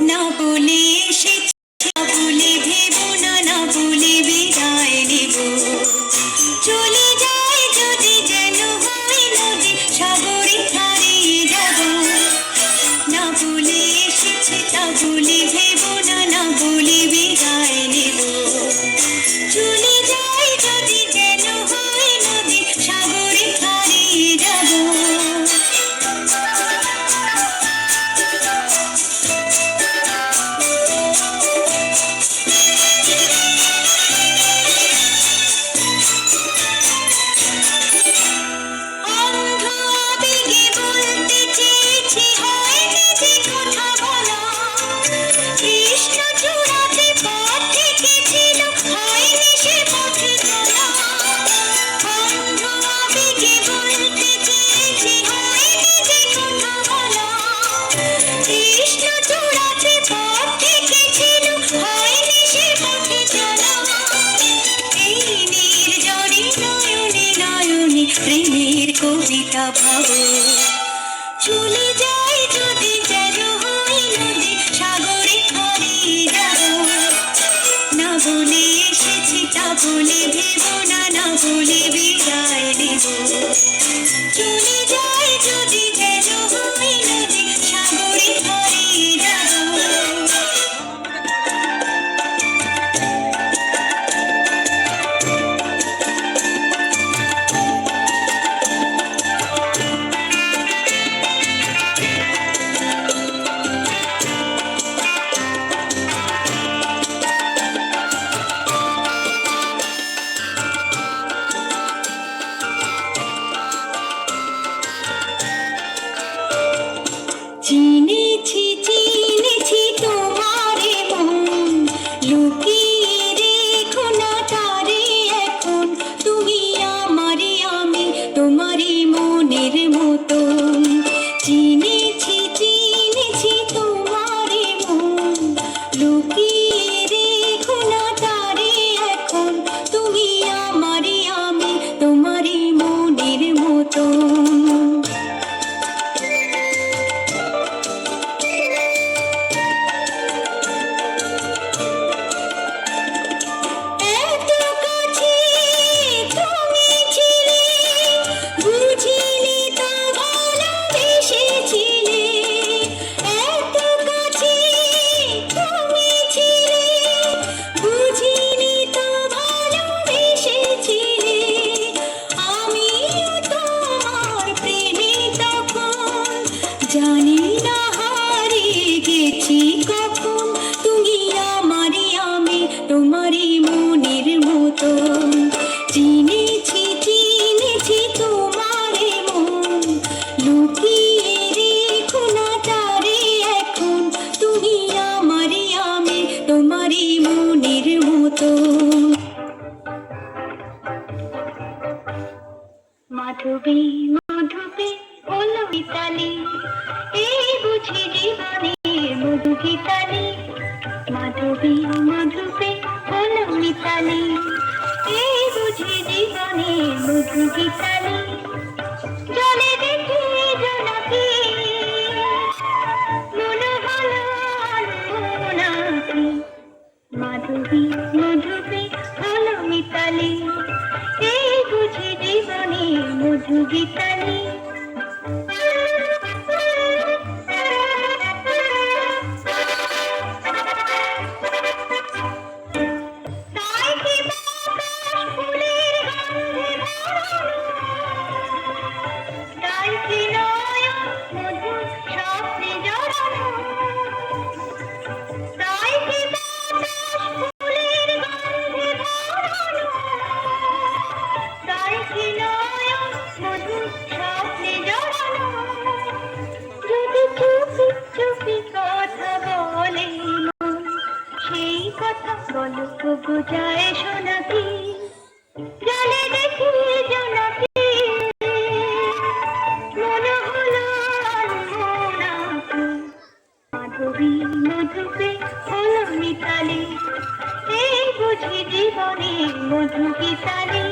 না বলে এসেছি, না বলে ভেব না, না বলে বিদায় নেব। চলে যায় যদি যেন হয় নদী, সাগরে হারিয়ে যাব। না বলে এসেছি, তা বলে ভেব না, না বলে বিদায় নেব। চলে যায় যদি যেন হয় নদী, সাগরে হারিয়ে যাব। প্রেমের কবিতা ভাবো, চলে যায় যদি যেন হয় নদী, সাগরে হারিয়ে যাব। না বলে এসেছি, তা বলে ভেব না, না বলে বিদায় নেব। চলে যায় যদি যেন হয় নদী, সাগরে হারিয়ে যাব। চিনেছি চিনেছি তোমারে মন, লুকিয়ে রেখো না তারে এখন। তুমি আমারে, আমি তোমারই মনের মতন। চিনেছি চিনেছি তোমারে মন, লুকিয়ে রেখো না তারে এখন। তুমি আমারে, আমি তোমারই মনের মতন। জানি না হারিয়ে গেছি কখন, তুমি আমারই, আমি তোমারই মনের মতন। চিনেছি চিনেছি তোমারে মন, লুকিয়ে রেখো না তারে এখন। তুমি আমারই, আমি তোমারই মনের মতন। মাধবী মাধবী হলো মিতালি, এই বুঝি জীবনে মধু গীতালি। মাধবী মাধবী হলো মিতালি, এই বুঝি জীবনে মধু গীতালি। জলে দেখি জোনাকি, মনে হলো আনমনাকি। মাধবী মাধবী হলো মিতালি, এই বুঝি জীবনে মধু গীতালি। বলো তবু যায় শোনাকি, জলে দেখি জোনাকি, মনে হলো আনমনাকি। মাধবী মাধবী হলো মিতালি, এই বুঝি জীবনে মধু গীতালি।